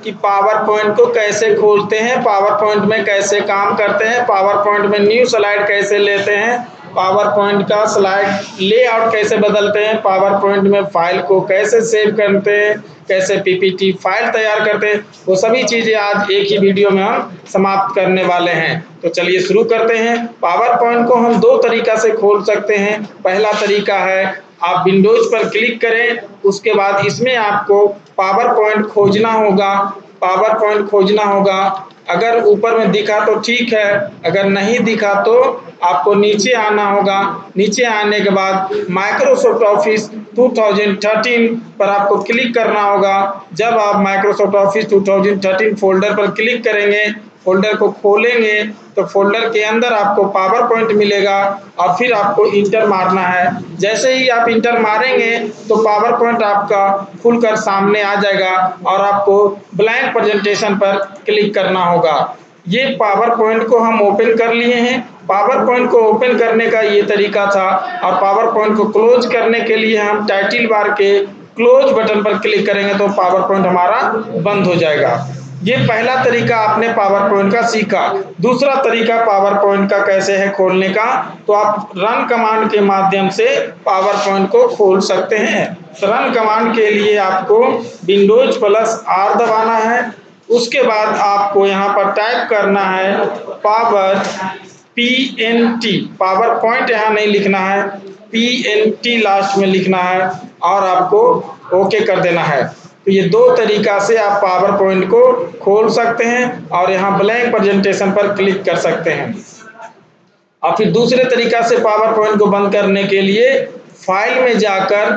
कि power point को कैसे खोलते हैं, पावर पॉइंट में कैसे काम करते हैं, पावर पॉइंट में न्यू स्लाइड कैसे लेते हैं, पावर पॉइंट का स्लाइड लेआउट कैसे बदलते हैं, पावर पॉइंट में फाइल को कैसे सेव करते हैं, कैसे पीपीटी फाइल तैयार करते हैं, वो सभी चीज़ें आज एक ही वीडियो में हम समाप्त करने वाले हैं। तो चलिए शुरू करते हैं। पावर पॉइंट को हम दो तरीका से खोल सकते हैं। पहला तरीका है आप विंडोज पर क्लिक करें, उसके बाद इसमें आपको पावर पॉइंट खोजना होगा। पावर पॉइंट खोजना होगा, अगर ऊपर में दिखा तो ठीक है, अगर नहीं दिखा तो आपको नीचे आना होगा। नीचे आने के बाद माइक्रोसॉफ्ट ऑफिस 2013 पर आपको क्लिक करना होगा। जब आप माइक्रोसॉफ्ट ऑफिस 2013 फोल्डर पर क्लिक करेंगे, फोल्डर को खोलेंगे तो फोल्डर के अंदर आपको पावर पॉइंट मिलेगा और फिर आपको इंटर मारना है। जैसे ही आप इंटर मारेंगे तो पावर पॉइंट आपका खुलकर सामने आ जाएगा और आपको ब्लैंक प्रेजेंटेशन पर क्लिक करना होगा। ये पावर पॉइंट को हम ओपन कर लिए हैं। पावर पॉइंट को ओपन करने का ये तरीका था और पावर पॉइंट को क्लोज करने के लिए हम टाइटल बार के क्लोज बटन पर क्लिक करेंगे तो पावर पॉइंट हमारा बंद हो जाएगा। ये पहला तरीका आपने पावर पॉइंट का सीखा। दूसरा तरीका पावर पॉइंट का कैसे है खोलने का, तो आप रन कमांड के माध्यम से पावर पॉइंट को खोल सकते हैं। रन कमांड के लिए आपको विंडोज प्लस आर दबाना है। उसके बाद आपको यहाँ पर टाइप करना है पावर PNT, पावर पॉइंट यहाँ नहीं लिखना है, PNT लास्ट में लिखना है और आपको ओके कर देना है। तो ये दो तरीका से आप पावर पॉइंट को खोल सकते हैं और यहाँ ब्लैंक प्रेजेंटेशन पर क्लिक कर सकते हैं। और फिर दूसरे तरीका से पावर पॉइंट को बंद करने के लिए फाइल में जाकर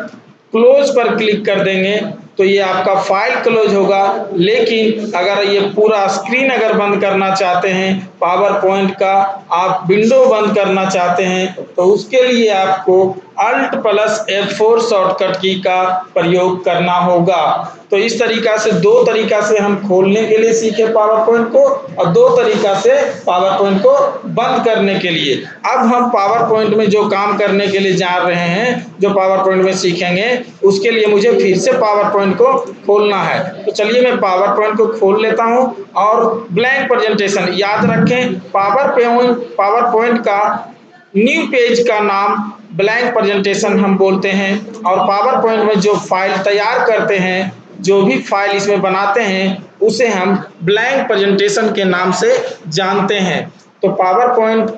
क्लोज पर क्लिक कर देंगे तो ये आपका फाइल क्लोज होगा। लेकिन अगर ये पूरा स्क्रीन अगर बंद करना चाहते हैं, पावर पॉइंट का आप विंडो बंद करना चाहते हैं, तो उसके लिए आपको Alt प्लस F4 शॉर्टकट की का प्रयोग करना होगा। तो इस तरीका से दो तरीका से हम खोलने के लिए सीखे पावर पॉइंट को और दो तरीका से पावर पॉइंट को बंद करने के लिए। अब हम पावर पॉइंट में जो काम करने के लिए जा रहे हैं, जो पावर पॉइंट में सीखेंगे, उसके लिए मुझे फिर से पावर पॉइंट को खोलना है। तो चलिए मैं पावर पॉइंट को खोल लेता हूं और ब्लैंक प्रेजेंटेशन याद रखें, पावर पॉइंट का न्यू पेज का नाम ब्लैंक प्रेजेंटेशन हम बोलते हैं और पावर पॉइंट में जो फाइल तैयार करते हैं, जो भी फाइल इसमें बनाते हैं, उसे हम ब्लैंक प्रेजेंटेशन के नाम से जानते हैं। तो पावर पॉइंट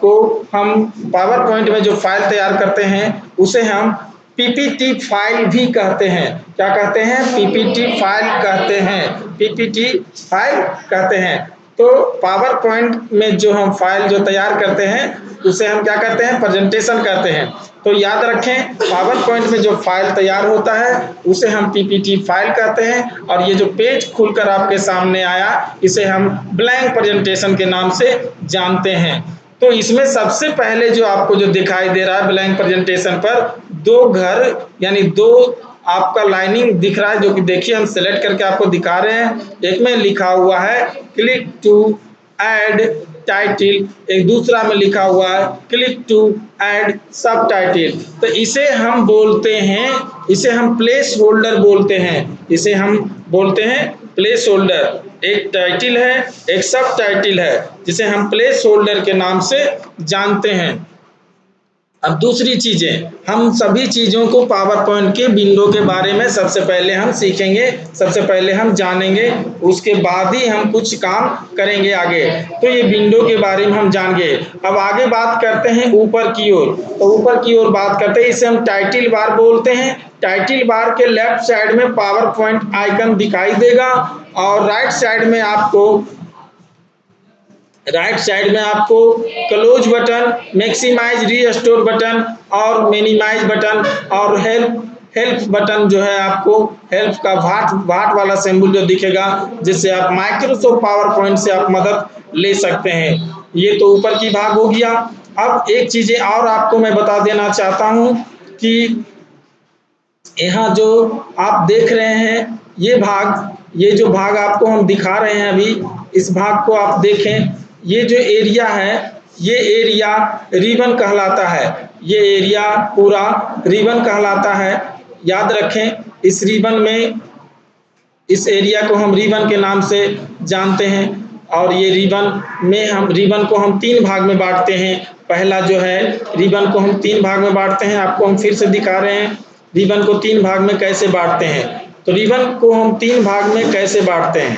में जो फाइल तैयार करते हैं उसे हम पीपीटी फाइल भी कहते हैं। क्या कहते हैं? पीपीटी फाइल कहते हैं। पीपीटी फाइल कहते हैं। तो पावर पॉइंट में जो हम फाइल जो तैयार करते हैं उसे हम क्या कहते हैं? प्रेजेंटेशन कहते हैं। तो याद रखें, पावर पॉइंट में जो फाइल तैयार होता है उसे हम पीपीटी फाइल कहते हैं और ये जो पेज खुलकर आपके सामने आया इसे हम ब्लैंक प्रेजेंटेशन के नाम से जानते हैं। तो इसमें सबसे पहले जो आपको जो दिखाई दे रहा है ब्लैंक प्रेजेंटेशन पर, दो घर यानी दो आपका लाइनिंग दिख रहा है, जो कि देखिए हम सेलेक्ट करके आपको दिखा रहे हैं। एक में लिखा हुआ है क्लिक टू ऐड टाइटल, एक दूसरा में लिखा हुआ है क्लिक टू ऐड सब टाइटल। तो इसे हम बोलते हैं, इसे हम प्लेस होल्डर बोलते हैं। इसे हम बोलते हैं प्लेस होल्डर। एक टाइटल है, एक सब टाइटल है, जिसे हम प्लेस होल्डर के नाम से जानते हैं। अब दूसरी चीजें, हम सभी चीजों को पावर पॉइंट के विंडो के बारे में सबसे पहले हम सीखेंगे, सबसे पहले हम जानेंगे, उसके बाद ही हम कुछ काम करेंगे आगे। तो ये विंडो के बारे में हम जान गए। अब आगे बात करते हैं ऊपर की ओर। तो ऊपर की ओर बात करते हैं, इसे हम टाइटल बार बोलते हैं। टाइटल बार के लेफ्ट साइड में पावर पॉइंट आइकन दिखाई देगा और राइट साइड में आपको close button, maximise restore button और मिनिमाइज बटन और हेल्प बटन जो है, आपको हेल्प का भाट वाला सिंबल जो दिखेगा, जिससे आप माइक्रोसॉफ्ट पावर पॉइंट से आप मदद ले सकते हैं। ये तो ऊपर की भाग हो गया। अब एक चीजें और आपको मैं बता देना चाहता हूं कि यहाँ जो आप देख रहे हैं ये जो भाग आपको हम दिखा रहे हैं अभी, इस भाग को आप देखें। ये जो एरिया है, ये एरिया रिबन कहलाता है। ये एरिया पूरा रिबन कहलाता है। याद रखें, इस रिबन में इस एरिया को हम रिबन के नाम से जानते हैं। और ये रिबन को हम 3 भाग में बांटते हैं। पहला जो है रिबन को हम 3 भाग में बांटते हैं। आपको हम फिर से दिखा रहे हैं रिबन को 3 भाग में कैसे बांटते हैं। तो रिबन को हम 3 भाग में कैसे बांटते हैं,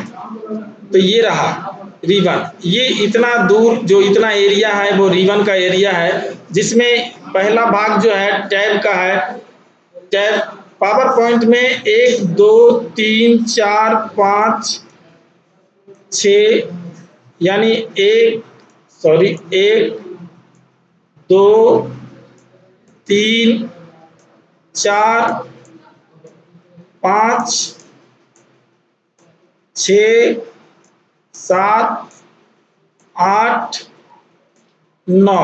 तो ये रहा रिबन। ये इतना दूर जो इतना एरिया है वो रिबन का एरिया है, जिसमें पहला भाग जो है टैब का है। टैब पावर पॉइंट में 1 2 3 4 5 6 यानी 1 2 3 4 5 6 7 8 9।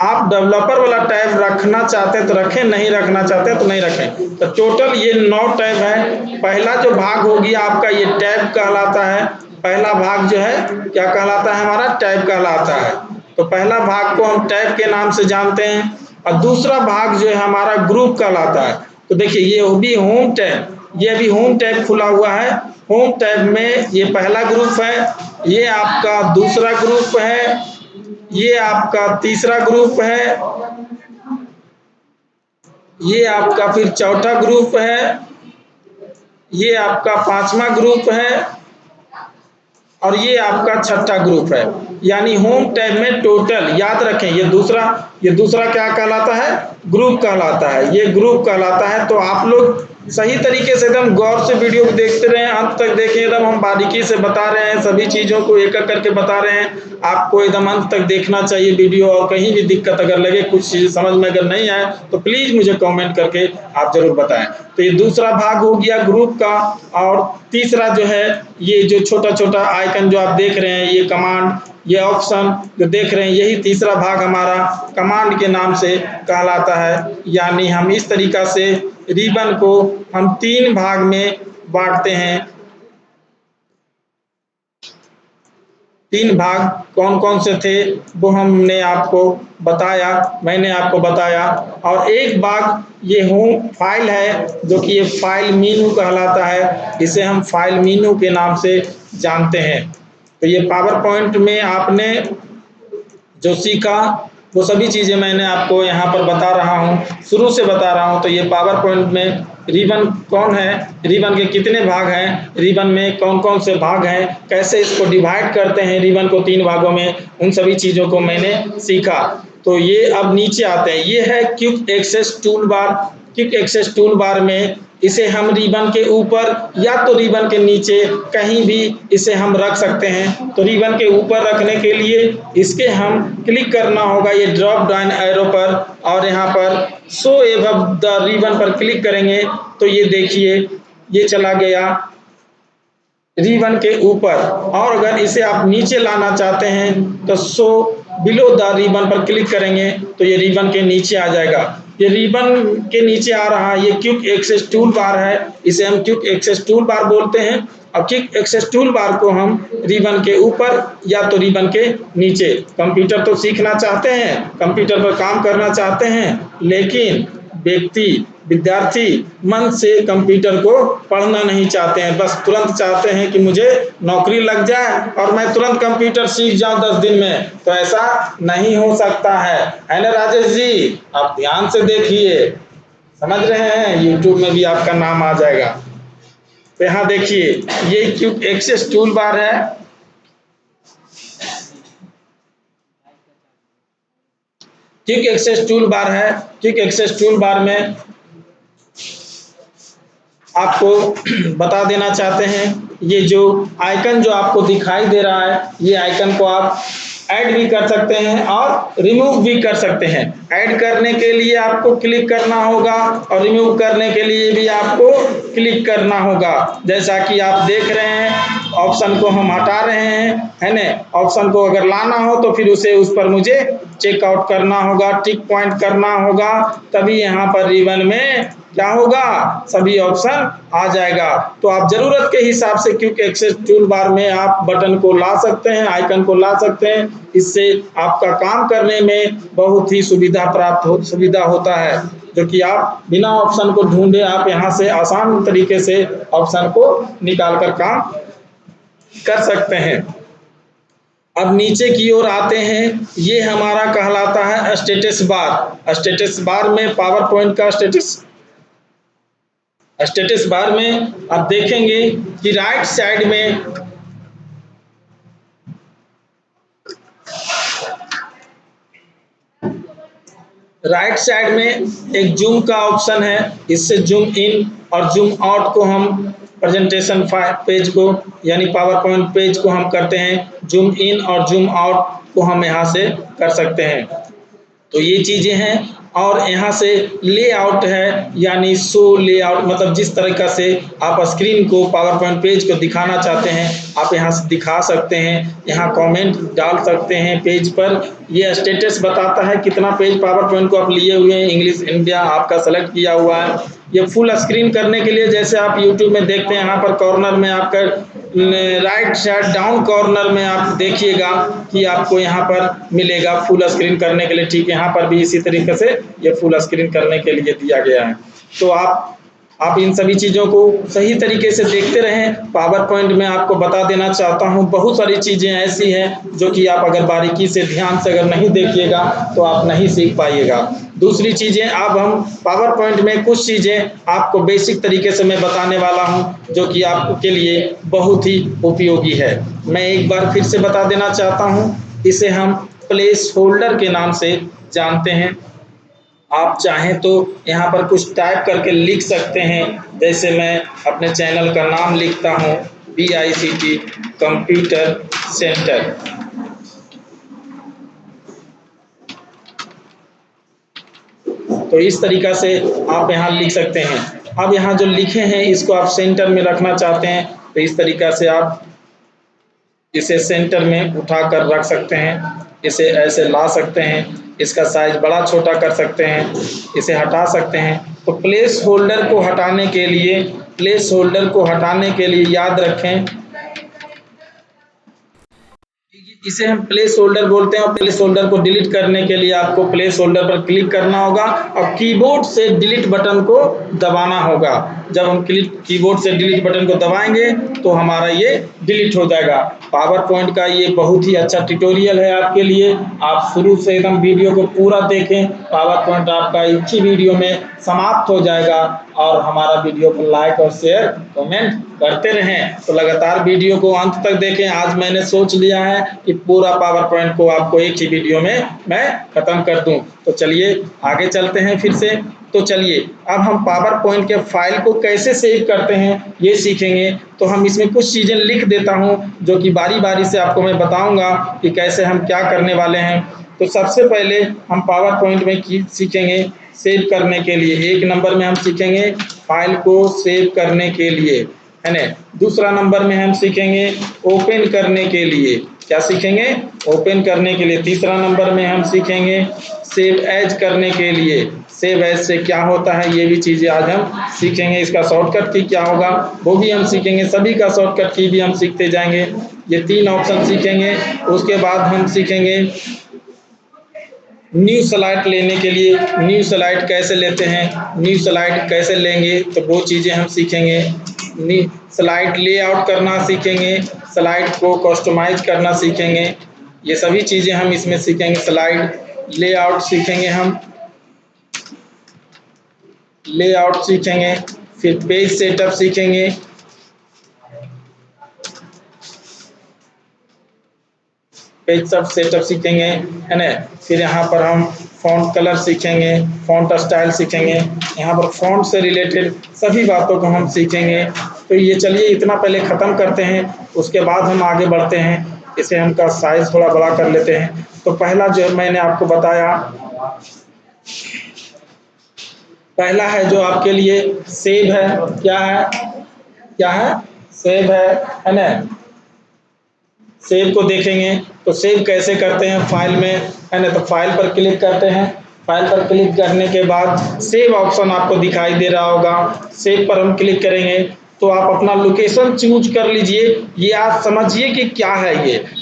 आप डेवलपर वाला टैब रखना चाहते हैं तो रखें, नहीं रखना चाहते हैं तो नहीं रखें। तो टोटल ये 9 टैब है। पहला जो भाग होगी आपका ये टैब कहलाता है। पहला भाग जो है क्या कहलाता है, हमारा टैब कहलाता है। तो पहला भाग को हम टैब के नाम से जानते हैं। और दूसरा भाग जो है हमारा ग्रुप कहलाता है। तो देखिए ये भी होम टैब, ये अभी होम टैब खुला हुआ है। होम टैब में ये पहला ग्रुप है, ये आपका दूसरा ग्रुप है, ये आपका तीसरा ग्रुप है, ये आपका फिर चौथा ग्रुप है, ये आपका 5वां ग्रुप है और ये आपका छठा ग्रुप है। यानी होम टैब में टोटल याद रखें ये दूसरा क्या कहलाता है, ग्रुप कहलाता है। ये ग्रुप कहलाता है। तो आप लोग सही तरीके से एकदम गौर से वीडियो को देखते रहें, अंत तक देखें। एकदम हम बारीकी से बता रहे हैं, सभी चीज़ों को एक एक करके बता रहे हैं। आपको एकदम अंत तक देखना चाहिए वीडियो। और कहीं भी दिक्कत अगर लगे, कुछ चीज़ समझ में अगर नहीं आए तो प्लीज़ मुझे कमेंट करके आप ज़रूर बताएं। तो ये दूसरा भाग हो गया ग्रुप का। और तीसरा जो है ये जो छोटा छोटा आइकन जो आप देख रहे हैं, ये कमांड, ये ऑप्शन जो देख रहे हैं, यही तीसरा भाग हमारा कमांड के नाम से कहलाता है। यानी हम इस तरीका से रिबन को हम 3 भाग में बांटते हैं। 3 भाग कौन कौन से थे वो मैंने आपको बताया। और एक भाग ये होम फाइल है, जो कि ये फाइल मीनू कहलाता है। इसे हम फाइल मीनू के नाम से जानते हैं। तो ये पावर पॉइंट में आपने जो सीखा वो सभी चीज़ें मैंने आपको यहाँ पर बता रहा हूँ, शुरू से बता रहा हूँ। तो ये पावर पॉइंट में रिबन कौन है, रिबन के कितने भाग हैं, रिबन में कौन कौन से भाग हैं, कैसे इसको डिवाइड करते हैं रिबन को 3 भागों में, उन सभी चीज़ों को मैंने सीखा। तो ये अब नीचे आते हैं। ये है quick access tool bar. Quick access tool bar में इसे हम रिबन के ऊपर या तो रिबन के नीचे कहीं भी इसे हम रख सकते हैं। तो रिबन के ऊपर रखने के लिए इसके हम क्लिक करना होगा ये ड्रॉप डाउन एरो पर, और यहाँ पर शो एबव द रिबन पर क्लिक करेंगे तो ये देखिए ये चला गया रिबन के ऊपर। और अगर इसे आप नीचे लाना चाहते हैं तो शो बिलो द रिबन पर क्लिक करेंगे तो ये रिबन के नीचे आ जाएगा। ये रिबन के नीचे आ रहा है, ये क्विक एक्सेस टूल बार है। इसे हम क्विक एक्सेस टूल बार बोलते हैं। और क्विक एक्सेस टूल बार को हम रिबन के ऊपर या तो रिबन के नीचे, कंप्यूटर तो सीखना चाहते हैं, कंप्यूटर पर काम करना चाहते हैं, लेकिन विद्यार्थी मन से कंप्यूटर को पढ़ना नहीं चाहते हैं। बस तुरंत चाहते हैं कि मुझे नौकरी लग जाए और मैं तुरंत कंप्यूटर सीख जाऊं 10 दिन में। तो ऐसा नहीं हो सकता है ना राजेश जी? आप ध्यान से देखिए, समझ रहे हैं, यूट्यूब में भी आपका नाम आ जाएगा। तो यहाँ देखिए ये क्विक एक्सेस टूल बार है। क्विक एक्सेस टूल बार है। क्विक एक्सेस टूल बार में आपको बता देना चाहते हैं, ये जो आइकन जो आपको दिखाई दे रहा है, ये आइकन को आप ऐड भी कर सकते हैं और रिमूव भी कर सकते हैं। ऐड करने के लिए आपको क्लिक करना होगा और रिमूव करने के लिए भी आपको क्लिक करना होगा। जैसा कि आप देख रहे हैं, ऑप्शन को हम हटा रहे हैं, है ना। ऑप्शन को अगर लाना हो तो फिर उस पर मुझे चेकआउट करना होगा, टिक पॉइंट करना होगा, तभी यहाँ पर रिबन में क्या होगा, सभी ऑप्शन आ जाएगा। तो आप जरूरत के हिसाब से क्विक एक्सेस टूल बार में आप बटन को ला सकते हैं, आइकन को ला सकते हैं। इससे आपका काम करने में बहुत ही सुविधा होता है, जो कि आप बिना ऑप्शन को ढूंढे आप यहाँ से आसान तरीके से ऑप्शन को निकाल कर काम कर सकते हैं। अब नीचे की ओर आते हैं, ये हमारा कहलाता है स्टेटस बार। स्टेटस बार में पावर पॉइंट का स्टेटस बार में आप देखेंगे कि राइट साइड में एक जूम का ऑप्शन है। इससे जूम इन और जूम आउट को हम प्रेजेंटेशन पेज को यानी पावर पॉइंट पेज को हम करते हैं। जूम इन और जूम आउट को हम यहाँ से कर सकते हैं। तो ये चीज़ें हैं। और यहाँ से लेआउट है, यानी शो लेआउट, मतलब जिस तरीक़ा से आप स्क्रीन को पावर पॉइंट पेज को दिखाना चाहते हैं आप यहाँ से दिखा सकते हैं। यहाँ कमेंट डाल सकते हैं पेज पर। ये स्टेटस बताता है कितना पेज पावर पॉइंट को आप लिए हुए हैं, इंग्लिश इंडिया आपका सेलेक्ट किया हुआ है। ये फुल स्क्रीन करने के लिए जैसे आप यूट्यूब में देखते हैं, यहाँ पर कॉर्नर में आपका राइट साइड डाउन कॉर्नर में आप देखिएगा कि आपको यहाँ पर मिलेगा फुल स्क्रीन करने के लिए। ठीक, यहाँ पर भी इसी तरीके से ये फुल स्क्रीन करने के लिए दिया गया है। तो आप इन सभी चीज़ों को सही तरीके से देखते रहें। पावर पॉइंट में आपको बता देना चाहता हूँ, बहुत सारी चीज़ें ऐसी हैं जो कि आप अगर बारीकी से ध्यान से अगर नहीं देखिएगा तो आप नहीं सीख पाइएगा। दूसरी चीज़ें, अब हम पावर पॉइंट में कुछ चीज़ें आपको बेसिक तरीके से मैं बताने वाला हूँ जो कि आपके लिए बहुत ही उपयोगी है। मैं एक बार फिर से बता देना चाहता हूँ, इसे हम प्लेस होल्डर के नाम से जानते हैं। आप चाहें तो यहाँ पर कुछ टाइप करके लिख सकते हैं, जैसे मैं अपने चैनल का नाम लिखता हूँ BICT कंप्यूटर सेंटर। तो इस तरीक़ा से आप यहाँ लिख सकते हैं। अब यहाँ जो लिखे हैं इसको आप सेंटर में रखना चाहते हैं तो इस तरीक़ा से आप इसे सेंटर में उठाकर रख सकते हैं। इसे ऐसे ला सकते हैं, इसका साइज बड़ा छोटा कर सकते हैं, इसे हटा सकते हैं। तो प्लेस होल्डर को हटाने के लिए याद रखें, इसे हम प्लेस होल्डर बोलते हैं। और प्लेस होल्डर को डिलीट करने के लिए आपको प्लेस होल्डर पर क्लिक करना होगा और कीबोर्ड से डिलीट बटन को दबाना होगा। जब हम कीबोर्ड से डिलीट बटन को दबाएंगे तो हमारा ये डिलीट हो जाएगा। पावर पॉइंट का ये बहुत ही अच्छा ट्यूटोरियल है आपके लिए। आप शुरू से एकदम वीडियो को पूरा देखें, पावर पॉइंट आपका एक ही वीडियो में समाप्त हो जाएगा। और हमारा वीडियो को लाइक और शेयर कमेंट करते रहें। तो लगातार वीडियो को अंत तक देखें। आज मैंने सोच लिया है कि पूरा पावर पॉइंट को आपको एक ही वीडियो में मैं खत्म कर दूं। तो चलिए आगे चलते हैं फिर से। तो चलिए अब हम पावर पॉइंट के फाइल को कैसे सेव करते हैं ये सीखेंगे। तो हम इसमें कुछ चीज़ें लिख देता हूं जो कि बारी बारी से आपको मैं बताऊंगा कि कैसे हम क्या करने वाले हैं। तो सबसे पहले हम पावर पॉइंट में सीखेंगे सेव करने के लिए। एक नंबर में हम सीखेंगे फाइल को सेव करने के लिए, है ना। दूसरा नंबर में हम सीखेंगे ओपन करने के लिए। क्या सीखेंगे? ओपन करने के लिए। तीसरा नंबर में हम सीखेंगे सेव एज करने के लिए। सेव एज से क्या होता है ये भी चीज़ें आज हम सीखेंगे। इसका शॉर्टकट की क्या होगा वो भी हम सीखेंगे। सभी का शॉर्टकट की भी हम सीखते जाएंगे। ये 3 ऑप्शन सीखेंगे। उसके बाद हम सीखेंगे न्यू स्लाइड लेने के लिए। न्यू स्लाइड कैसे लेते हैं, न्यू स्लाइड कैसे लेंगे, तो वो चीज़ें हम सीखेंगे। स्लाइड लेआउट करना सीखेंगे, स्लाइड को कस्टमाइज करना सीखेंगे। ये सभी चीज़ें हम इसमें सीखेंगे। स्लाइड लेआउट सीखेंगे, हम लेआउट सीखेंगे। फिर पेज सेटअप सीखेंगे। पेज सब सेटअप सीखेंगे, है ना। फिर यहाँ पर हम फ़ॉन्ट कलर सीखेंगे, फ़ॉन्ट स्टाइल सीखेंगे। यहाँ पर फ़ॉन्ट से रिलेटेड सभी बातों को हम सीखेंगे। तो ये चलिए इतना पहले ख़त्म करते हैं, उसके बाद हम आगे बढ़ते हैं। इसे हम का साइज़ थोड़ा बड़ा कर लेते हैं। तो पहला जो मैंने आपको बताया, पहला है जो आपके लिए सेव है। क्या है? सेव है ना। सेव को देखेंगे तो सेव कैसे करते हैं फाइल में, है ना। तो फाइल पर क्लिक करते हैं। फाइल पर क्लिक करने के बाद सेव ऑप्शन आपको दिखाई दे रहा होगा। सेव पर हम क्लिक करेंगे तो आप अपना लोकेशन चूज कर लीजिए। ये आप समझिए कि क्या है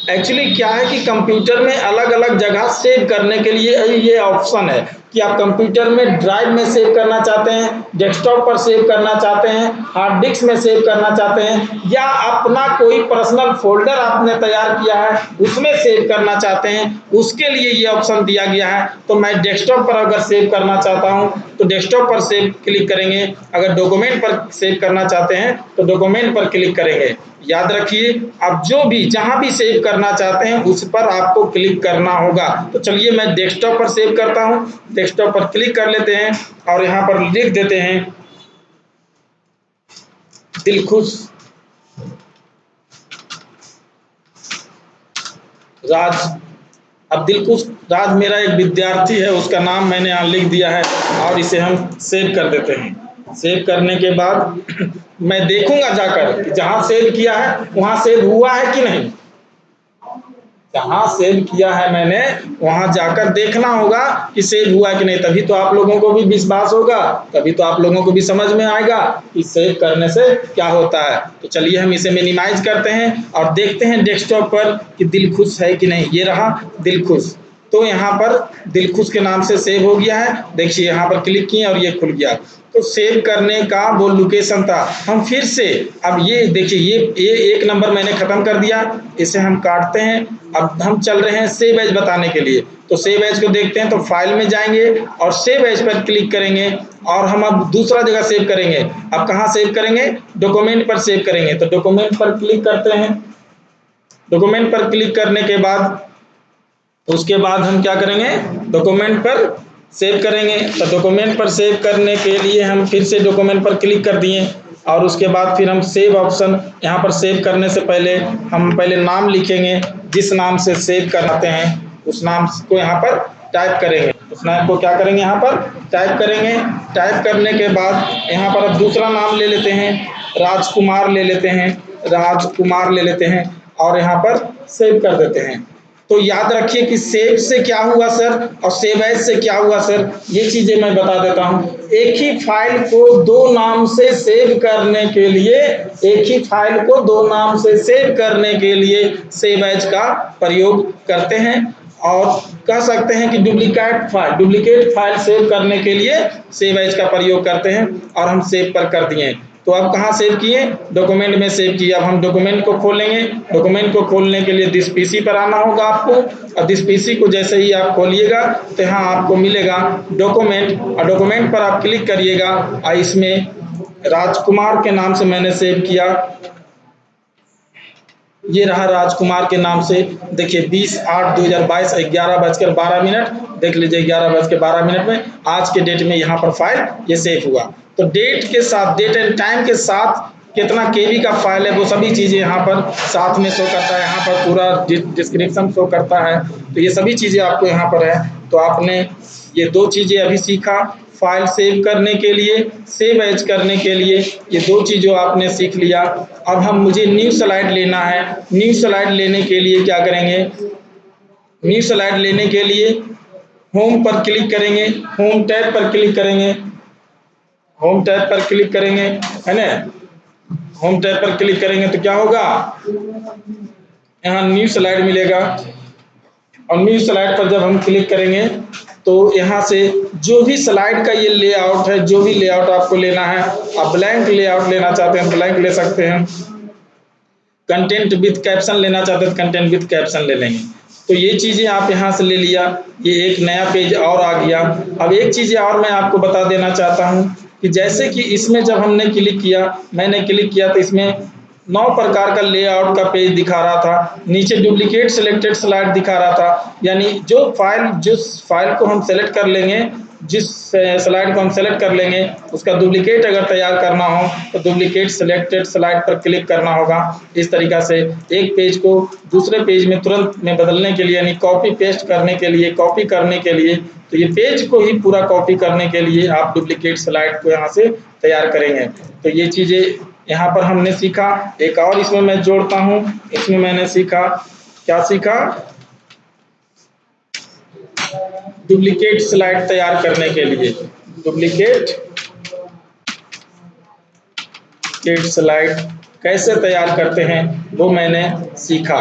एक्चुअली क्या है कि कंप्यूटर में अलग अलग जगह सेव करने के लिए ये ऑप्शन है कि आप कंप्यूटर में ड्राइव में सेव करना चाहते हैं, डेस्कटॉप पर सेव करना चाहते हैं, हार्ड डिस्क में सेव करना चाहते हैं, या अपना कोई पर्सनल फोल्डर आपने तैयार किया है उसमें सेव करना चाहते हैं, उसके लिए ये ऑप्शन दिया गया है। तो मैं डेस्कटॉप पर अगर सेव करना चाहता हूं तो डेस्कटॉप पर सेव क्लिक करेंगे। अगर डॉक्यूमेंट पर सेव करना चाहते हैं तो डॉक्यूमेंट पर क्लिक करेंगे। याद रखिए, आप जो भी जहां भी सेव करना चाहते हैं उस पर आपको क्लिक करना होगा। तो चलिए मैं डेस्कटॉप पर सेव करता हूं। डेस्कटॉप पर क्लिक कर लेते हैं और यहां पर लिख देते हैं दिलखुश राज। अब दिलखुश राज मेरा एक विद्यार्थी है, उसका नाम मैंने यहाँ लिख दिया है और इसे हम सेव कर देते हैं। सेव करने के बाद मैं देखूंगा जाकर कि जहां सेव किया है वहां सेव हुआ है कि नहीं। जहां सेव किया है मैंने वहां जाकर देखना होगा कि सेव हुआ कि नहीं, तभी तो आप लोगों को भी विश्वास होगा, तभी तो आप लोगों को भी समझ में आएगा कि सेव करने से क्या होता है। तो चलिए हम इसे मिनिमाइज करते हैं और देखते हैं डेस्कटॉप पर कि दिलखुश है कि नहीं। ये रहा दिलखुश। तो यहाँ पर दिलखुश के नाम से सेव हो गया है। देखिए यहाँ पर क्लिक किए और ये खुल गया। तो सेव करने का वो लोकेशन था। हम फिर से अब ये देखिए ये एक नंबर मैंने खत्म कर दिया, इसे हम काटते हैं। अब हम चल रहे हैं सेव एज बताने के लिए। तो सेव एज को देखते हैं तो फाइल में जाएंगे और सेव एज पर क्लिक करेंगे और हम अब दूसरा जगह सेव करेंगे। अब कहाँ सेव करेंगे? डॉक्यूमेंट पर सेव करेंगे। तो डॉक्यूमेंट पर क्लिक करते हैं। डॉक्यूमेंट पर क्लिक करने के बाद उसके बाद हम क्या करेंगे? डॉक्यूमेंट पर सेव करेंगे। तो डॉक्यूमेंट पर सेव करने के लिए हम फिर से डॉक्यूमेंट पर क्लिक कर दिए और उसके बाद फिर हम सेव ऑप्शन, यहाँ पर सेव करने से पहले हम पहले नाम लिखेंगे। जिस नाम से सेव कराते हैं उस नाम को यहाँ पर टाइप करेंगे। उस नाम को क्या करेंगे? यहाँ पर टाइप करेंगे। टाइप करने के बाद यहाँ पर अब दूसरा नाम ले लेते हैं, राजकुमार ले लेते हैं, राजकुमार ले लेते हैं और यहाँ पर सेव कर देते हैं। तो याद रखिए कि सेव से क्या हुआ सर और सेव एज से क्या हुआ सर, ये चीजें मैं बता देता हूं। एक ही फाइल को दो नाम से सेव करने के लिए, एक ही फाइल को दो नाम से सेव करने के लिए सेव एज का प्रयोग करते हैं। और कह सकते हैं कि डुप्लीकेट फाइल सेव करने के लिए सेव एज का प्रयोग करते हैं और हम सेव पर कर दिए। तो अब कहाँ सेव किए? डॉक्यूमेंट में सेव किए। अब हम डॉक्यूमेंट को खोलेंगे। डॉक्यूमेंट को खोलने के लिए दिस पीसी पर आना होगा आपको। और दिस पीसी को जैसे ही आप खोलिएगा तो यहाँ आपको मिलेगा डॉक्यूमेंट और डॉक्यूमेंट पर आप क्लिक करिएगा और इसमें राजकुमार के नाम से मैंने सेव किया। ये रहा राजकुमार के नाम से। देखिए 20/8/2022 11:12 देख लीजिए 11:12 में आज के डेट में यहाँ पर फाइल ये सेव हुआ। तो डेट के साथ, डेट एंड टाइम के साथ कितना केबी का फाइल है वो सभी चीज़ें यहाँ पर साथ में शो करता है। यहाँ पर पूरा डिस्क्रिप्शन शो करता है। तो ये सभी चीज़ें आपको यहाँ पर है। तो आपने ये दो चीज़ें अभी सीखा, फाइल सेव करने के लिए, सेव एज करने के लिए, ये दो चीज़ों आपने सीख लिया। अब हम मुझे न्यू स्लाइड लेना है। न्यू स्लाइड लेने के लिए क्या करेंगे? न्यू स्लाइड लेने के लिए होम पर क्लिक करेंगे, होम टैब पर क्लिक करेंगे, होम टैब पर क्लिक करेंगे, है ना। होम टैब पर क्लिक करेंगे तो क्या होगा? यहाँ न्यू स्लाइड मिलेगा और न्यू स्लाइड पर जब हम क्लिक करेंगे तो यहाँ से जो भी स्लाइड का ये लेआउट है, जो भी लेआउट आपको लेना है, आप ब्लैंक लेआउट लेना चाहते हैं ब्लैंक ले सकते हैं, कंटेंट विद कैप्शन लेना चाहते हैं कंटेंट विद कैप्शन ले लेंगे। तो ये चीज़ें आप यहाँ से ले लिया, ये एक नया पेज और आ गया। अब एक चीज़ और मैं आपको बता देना चाहता हूँ कि जैसे कि इसमें जब हमने क्लिक किया, मैंने क्लिक किया तो इसमें 9 प्रकार का लेआउट का पेज दिखा रहा था। नीचे डुप्लीकेट सिलेक्टेड स्लाइड दिखा रहा था, यानी जिस फाइल को हम सेलेक्ट कर लेंगे, जिस स्लाइड को हम सेलेक्ट कर लेंगे उसका डुप्लीकेट अगर तैयार करना हो तो डुप्लीकेट सिलेक्टेड स्लाइड पर क्लिक करना होगा। इस तरीक़ा से एक पेज को दूसरे पेज में तुरंत में बदलने के लिए, यानी कॉपी पेस्ट करने के लिए, कॉपी करने के लिए, तो ये पेज को ही पूरा कॉपी करने के लिए आप डुप्लीकेट स्लाइड को यहाँ से तैयार करेंगे। तो ये चीज़ें यहाँ पर हमने सीखा। एक और इसमें मैं जोड़ता हूँ, इसमें मैंने सीखा, क्या सीखा? डुप्लीकेट स्लाइड तैयार करने के लिए डुप्लीकेट स्लाइड कैसे तैयार करते हैं वो मैंने सीखा।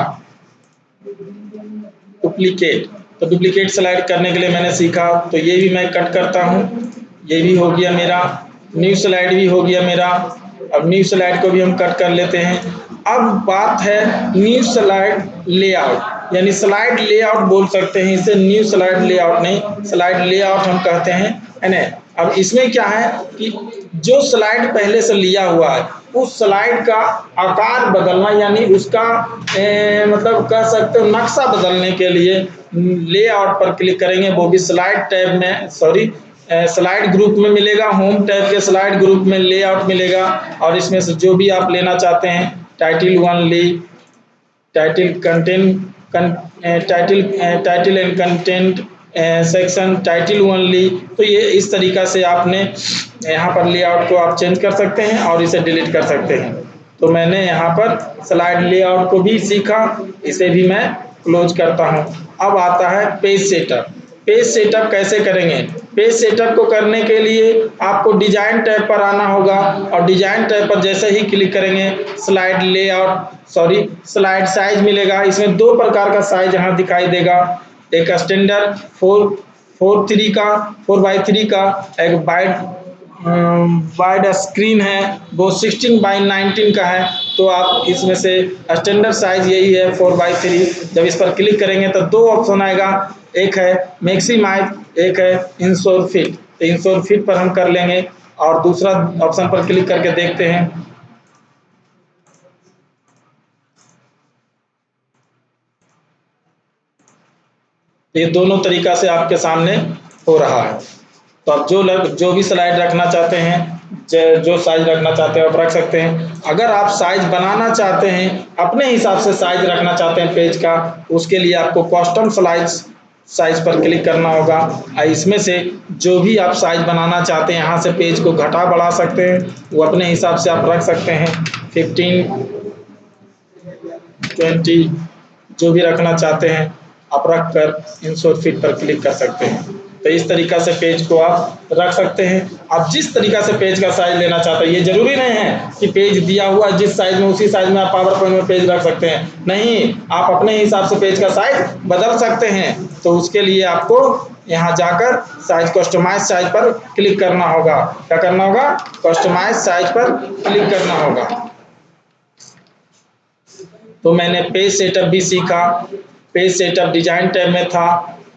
डुप्लीकेट, तो डुप्लीकेट स्लाइड करने के लिए मैंने सीखा, तो ये भी मैं कट करता हूँ, ये भी हो गया मेरा, न्यू स्लाइड भी हो गया मेरा। अब न्यू स्लाइड को भी हम कट कर लेते हैं। अब बात है न्यू स्लाइड लेआउट, यानी स्लाइड लेआउट बोल सकते हैं इसे, न्यू स्लाइड लेआउट नहीं, स्लाइड लेआउट हम कहते हैं, है ना। अब इसमें क्या है कि जो स्लाइड पहले से लिया हुआ है उस स्लाइड का आकार बदलना, यानी उसका मतलब कह सकते हो नक्शा बदलने के लिए लेआउट पर क्लिक करेंगे, वो भी स्लाइड टैब में, सॉरी स्लाइड ग्रुप में मिलेगा, होम टैब के स्लाइड ग्रुप में लेआउट मिलेगा। और इसमें से जो भी आप लेना चाहते हैं, title only, title content, title and content section, title only, तो ये इस तरीका से आपने यहाँ पर लेआउट को आप चेंज कर सकते हैं और इसे डिलीट कर सकते हैं। तो मैंने यहाँ पर स्लाइड लेआउट को भी सीखा, इसे भी मैं क्लोज करता हूँ। अब आता है पेज सेटअप। पेज सेटअप कैसे करेंगे? पेज सेटअप को करने के लिए आपको डिजाइन टैब पर आना होगा और डिजाइन टैब पर जैसे ही क्लिक करेंगे slide layout, sorry slide size मिलेगा। इसमें दो प्रकार का साइज यहाँ दिखाई देगा, एक स्टैंडर्ड 4:3 का, 4:3 का, एक वाइड स्क्रीन है वो 16:19 का है। तो आप इसमें से स्टैंडर्ड साइज यही है 4:3। जब इस पर क्लिक करेंगे तो दो ऑप्शन आएगा, एक है मैक्सिमाइज, एक है इंश्योर फिट। तो इंश्योर फिट पर हम कर लेंगे और दूसरा ऑप्शन पर क्लिक करके देखते हैं। ये दोनों तरीका से आपके सामने हो रहा है। तो आप जो भी स्लाइड रखना चाहते हैं, जो साइज रखना चाहते हैं आप रख सकते हैं। अगर आप साइज बनाना चाहते हैं, अपने हिसाब से साइज रखना चाहते हैं पेज का, उसके लिए आपको कस्टम साइज पर क्लिक करना होगा। इसमें से जो भी आप साइज बनाना चाहते हैं यहाँ से पेज को घटा बढ़ा सकते हैं, वो अपने हिसाब से आप रख सकते हैं। 15, 20 जो भी रखना चाहते हैं आप रख कर इंश्योर फिट पर क्लिक कर सकते हैं। तो इस तरीका से पेज को आप रख सकते हैं। आप जिस तरीका से पेज का साइज लेना चाहते हैं, ये जरूरी नहीं है कि पेज दिया हुआ जिस साइज में उसी साइज में आप पावर पॉइंट में पेज रख सकते हैं, नहीं, आप अपने हिसाब से पेज का साइज बदल सकते हैं। तो उसके लिए आपको यहाँ जाकर साइज, कस्टमाइज साइज पर क्लिक करना होगा। क्या करना होगा? कस्टमाइज साइज पर क्लिक करना होगा। तो मैंने पेज सेटअप भी सीखा, पेज सेटअप डिजाइन टैब में था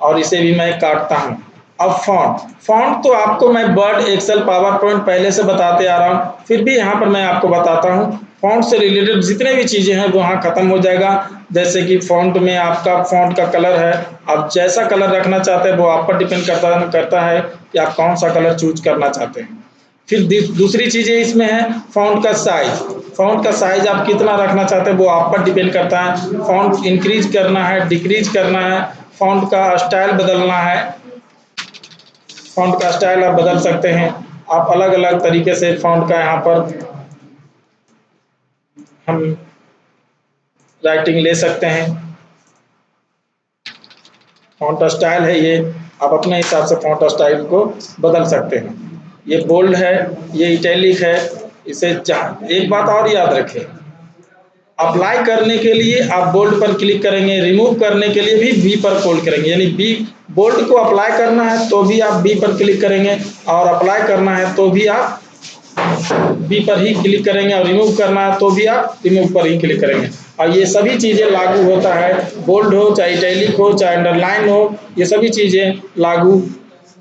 और इसे भी मैं काटता हूँ। अब फॉन्ट तो आपको मैं वर्ड, एक्सेल, पावर पॉइंट पहले से बताते आ रहा हूँ, फिर भी यहाँ पर मैं आपको बताता हूँ। फॉन्ट से रिलेटेड जितने भी चीज़ें हैं वो यहाँ खत्म हो जाएगा। जैसे कि फॉन्ट में आपका फॉन्ट का कलर है, आप जैसा कलर रखना चाहते हैं वो आप पर डिपेंड करता है कि आप कौन सा कलर चूज करना चाहते हैं। फिर दूसरी चीज़ें इसमें है फॉन्ट का साइज। फॉन्ट का साइज आप कितना रखना चाहते हैं वो आप पर डिपेंड करता है। फॉन्ट इंक्रीज करना है, डिक्रीज करना है, फॉन्ट का स्टाइल बदलना है, फॉन्ट का स्टाइल आप बदल सकते हैं। आप अलग अलग तरीके से फॉन्ट का यहाँ पर हम राइटिंग ले सकते हैं। फॉन्ट स्टाइल है ये, आप अपने हिसाब से फॉन्ट स्टाइल को बदल सकते हैं। ये बोल्ड है, ये इटैलिक है। इसे एक बात और याद रखें, अप्लाई करने के लिए आप बोल्ड पर क्लिक करेंगे, रिमूव करने के लिए भी बी पर क्लिक करेंगे, यानी बी, बोल्ड को अप्लाई करना है तो भी आप बी पर क्लिक करेंगे और अप्लाई करना है तो भी आप बी पर ही क्लिक करेंगे और रिमूव करना है तो भी आप रिमूव पर ही क्लिक करेंगे। और ये सभी चीज़ें लागू होता है, बोल्ड हो चाहे इटैलिक हो चाहे अंडरलाइन हो, ये सभी चीज़ें लागू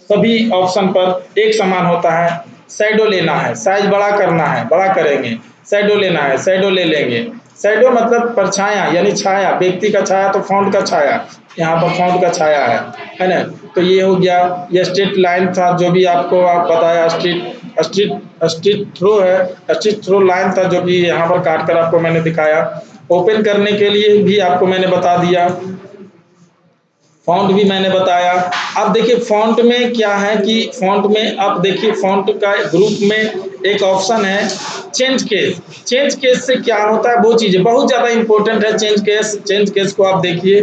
सभी ऑप्शन पर एक समान होता है। शैडो लेना है, साइज बड़ा करना है, बड़ा करेंगे। शैडो लेना है, शैडो ले लेंगे। शैडो मतलब परछाया, यानी छाया, व्यक्ति का छाया तो फॉन्ट का छाया, यहाँ पर फॉन्ट का छाया है ना। तो ये हो गया। ये स्ट्रेट लाइन था जो भी आपको आप बताया, स्ट्रीट थ्रो है, स्ट्रीट थ्रो लाइन था जो कि यहाँ पर काट कर आपको मैंने दिखाया। ओपन करने के लिए भी आपको मैंने बता दिया। फ़ॉन्ट भी मैंने बताया। अब देखिए फ़ॉन्ट में क्या है कि फ़ॉन्ट में अब देखिए फ़ॉन्ट का ग्रुप में एक ऑप्शन है चेंज केस। चेंज केस से क्या होता है वो चीज़ें बहुत ज़्यादा इम्पोर्टेंट है चेंज केस। चेंज केस को आप देखिए,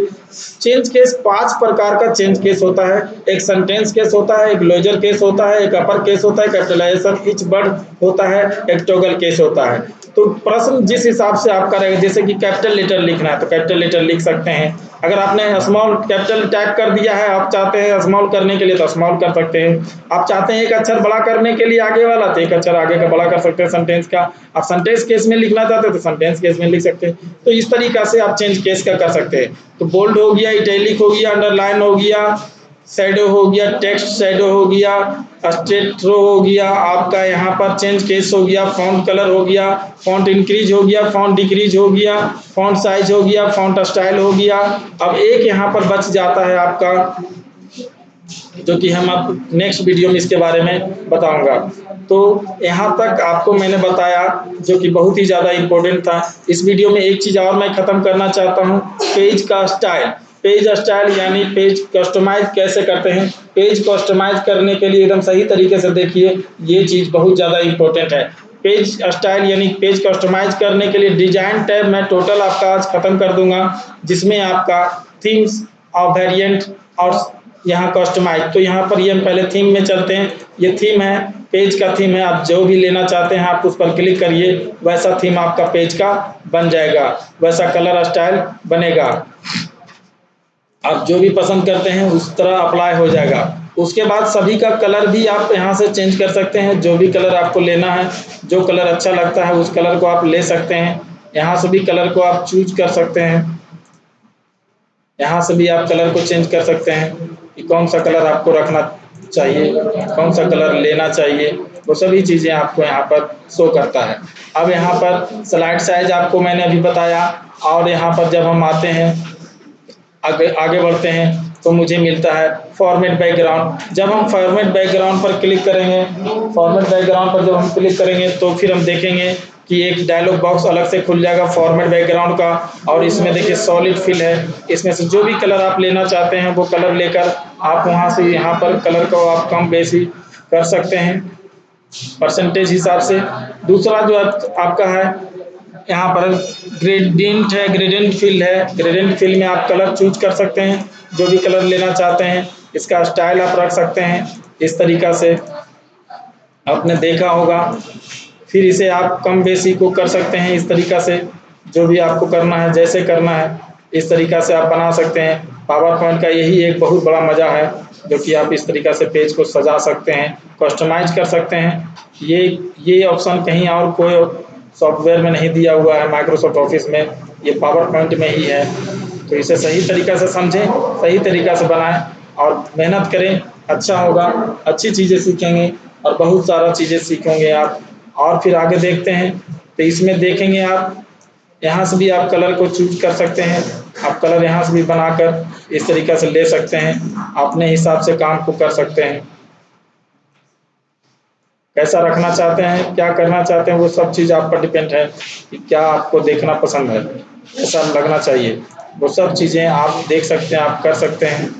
चेंज केस 5 प्रकार का चेंज केस होता है। एक सेंटेंस केस होता है, एक लोजर केस होता है, एक अपर केस होता है, कैपिटलाइजेशन ईच वर्ड होता है, एक टॉगल केस होता है। तो प्रश्न जिस हिसाब से आपका रहेगा, जैसे कि कैपिटल लेटर लिखना है तो कैपिटल लेटर लिख सकते हैं। अगर आपने स्मॉल कैपिटल टाइप कर दिया है, आप चाहते हैं स्मॉल करने के लिए तो स्मॉल कर सकते हैं। आप चाहते हैं एक अक्षर बड़ा करने के लिए आगे वाला तो एक अक्षर आगे का बड़ा कर सकते हैं सेंटेंस का। आप सेंटेंस केस में लिखना चाहते हैं तो सेंटेंस केस में लिख सकते हैं। तो इस तरीका से आप चेंज केस का कर सकते हैं। तो बोल्ड हो गया, इटैलिक हो गया, अंडरलाइन हो गया, शैडो हो गया, टेक्स्ट शैडो हो गया, स्ट्रेट रो हो गया, आपका यहाँ पर चेंज केस हो गया, फॉन्ट कलर हो गया, फॉन्ट इंक्रीज हो गया, फॉन्ट डिक्रीज हो गया, फॉन्ट साइज हो गया, फॉन्ट स्टाइल हो गया। अब एक यहाँ पर बच जाता है आपका, जो कि हम आप नेक्स्ट वीडियो में इसके बारे में बताऊंगा। तो यहाँ तक आपको मैंने बताया जो कि बहुत ही ज़्यादा इम्पोर्टेंट था। इस वीडियो में एक चीज़ और मैं ख़त्म करना चाहता हूँ, पेज का स्टाइल। पेज स्टाइल यानी पेज कस्टमाइज कैसे करते हैं। पेज कस्टमाइज करने के लिए एकदम सही तरीके से देखिए, ये चीज़ बहुत ज़्यादा इम्पोर्टेंट है। पेज स्टाइल यानी पेज कस्टमाइज करने के लिए डिजाइन टैब मैं टोटल आपका आज ख़त्म कर दूंगा, जिसमें आपका थीम्स और वेरिएंट और यहाँ कस्टमाइज। तो यहाँ पर ये पहले थीम में चलते हैं। ये थीम है, पेज का थीम है। आप जो भी लेना चाहते हैं आप उस पर क्लिक करिए, वैसा थीम आपका पेज का बन जाएगा, वैसा कलर स्टाइल बनेगा। आप जो भी पसंद करते हैं उस तरह अप्लाई हो जाएगा। उसके बाद सभी का कलर भी आप यहाँ से चेंज कर सकते हैं। जो भी कलर आपको लेना है, जो कलर अच्छा लगता है उस कलर को आप ले सकते हैं। यहाँ से भी कलर को आप चूज कर सकते हैं। यहाँ से भी आप कलर को चेंज कर सकते हैं कि कौन सा कलर आपको रखना चाहिए, कौन सा कलर लेना चाहिए, वो सभी चीज़ें आपको यहाँ पर शो करता है। अब यहाँ पर स्लाइड साइज आपको मैंने अभी बताया। और यहाँ पर जब हम आते हैं आगे आगे बढ़ते हैं तो मुझे मिलता है फॉर्मेट बैकग्राउंड। जब हम फॉर्मेट बैकग्राउंड पर क्लिक करेंगे, फॉर्मेट बैकग्राउंड पर जब हम क्लिक करेंगे तो फिर हम देखेंगे कि एक डायलॉग बॉक्स अलग से खुल जाएगा फॉर्मेट बैकग्राउंड का। और इसमें देखिए सॉलिड फिल है, इसमें से जो भी कलर आप लेना चाहते हैं वो कलर लेकर आप वहाँ से यहाँ पर कलर को आप कम बेसी कर सकते हैं परसेंटेज हिसाब से। दूसरा जो आपका है यहाँ पर ग्रेडियंट है, ग्रेडियंट फिल है। ग्रेडियंट फिल में आप कलर चूज कर सकते हैं, जो भी कलर लेना चाहते हैं। इसका स्टाइल आप रख सकते हैं इस तरीका से, आपने देखा होगा। फिर इसे आप कम बेसी को कर सकते हैं इस तरीका से, जो भी आपको करना है जैसे करना है इस तरीका से आप बना सकते हैं। पावर पॉइंट का यही एक बहुत बड़ा मज़ा है, जो कि आप इस तरीका से पेज को सजा सकते हैं, कस्टमाइज कर सकते हैं। ये ऑप्शन कहीं और कोई सॉफ्टवेयर में नहीं दिया हुआ है, माइक्रोसॉफ्ट ऑफिस में, ये पावर पॉइंट में ही है। तो इसे सही तरीका से समझें, सही तरीका से बनाएं और मेहनत करें, अच्छा होगा। अच्छी चीज़ें सीखेंगे और बहुत सारा चीज़ें सीखेंगे आप। और फिर आगे देखते हैं तो इसमें देखेंगे आप यहाँ से भी आप कलर को चूज कर सकते हैं। आप कलर यहाँ से भी बनाकर इस तरीका से ले सकते हैं, अपने हिसाब से काम को कर सकते हैं। कैसा रखना चाहते हैं, क्या करना चाहते हैं, वो सब चीज़ आप पर डिपेंड है कि क्या आपको देखना पसंद है, कैसा लगना चाहिए। वो सब चीज़ें आप देख सकते हैं, आप कर सकते हैं।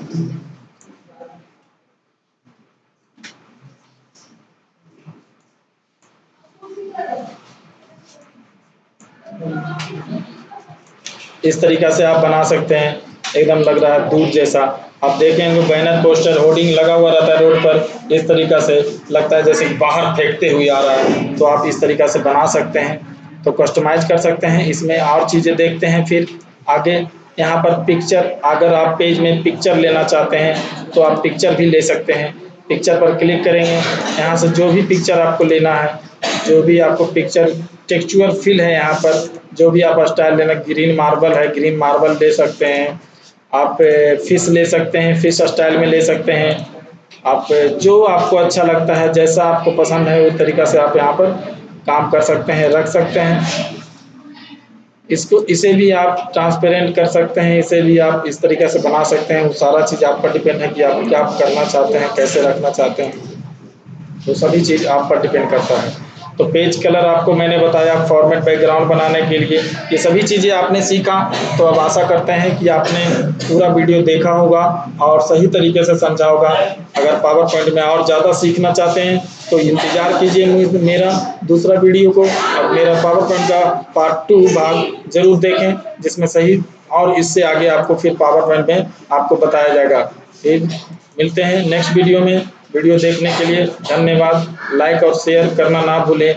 इस तरीका से आप बना सकते हैं, एकदम लग रहा है दूध जैसा। आप देखेंगे बैनर पोस्टर होर्डिंग लगा हुआ रहता है रोड पर, इस तरीका से लगता है जैसे बाहर फेंकते हुए आ रहा है। तो आप इस तरीका से बना सकते हैं, तो कस्टमाइज कर सकते हैं। इसमें और चीज़ें देखते हैं फिर आगे। यहाँ पर पिक्चर, अगर आप पेज में पिक्चर लेना चाहते हैं तो आप पिक्चर भी ले सकते हैं। पिक्चर पर क्लिक करेंगे, यहाँ से जो भी पिक्चर आपको लेना है, जो भी आपको पिक्चर टेक्सचुअल फिल है, यहाँ पर जो भी आप स्टाइल लेना, ग्रीन मार्बल है ग्रीन मार्बल ले सकते हैं आप। फिश ले सकते हैं, फिश स्टाइल में ले सकते हैं आप। जो आपको अच्छा लगता है, जैसा आपको पसंद है उस तरीका से आप यहाँ पर काम कर सकते हैं, रख सकते हैं। इसको इसे भी आप ट्रांसपेरेंट कर सकते हैं, इसे भी आप इस तरीके से बना सकते हैं। वो सारा चीज़ आप पर डिपेंड है कि आप क्या करना चाहते हैं, कैसे रखना चाहते हैं। तो सभी चीज़ आप पर डिपेंड करता है। तो पेज कलर आपको मैंने बताया, फॉर्मेट बैकग्राउंड बनाने के लिए, ये सभी चीज़ें आपने सीखा। तो अब आशा करते हैं कि आपने पूरा वीडियो देखा होगा और सही तरीके से समझा होगा। अगर पावर पॉइंट में और ज़्यादा सीखना चाहते हैं तो इंतज़ार कीजिए मेरा दूसरा वीडियो को, और मेरा पावर पॉइंट का पार्ट 2 भाग ज़रूर देखें, जिसमें सही और इससे आगे आपको फिर पावर पॉइंट में आपको बताया जाएगा। फिर मिलते हैं नेक्स्ट वीडियो में। वीडियो देखने के लिए धन्यवाद। लाइक और शेयर करना ना भूलें।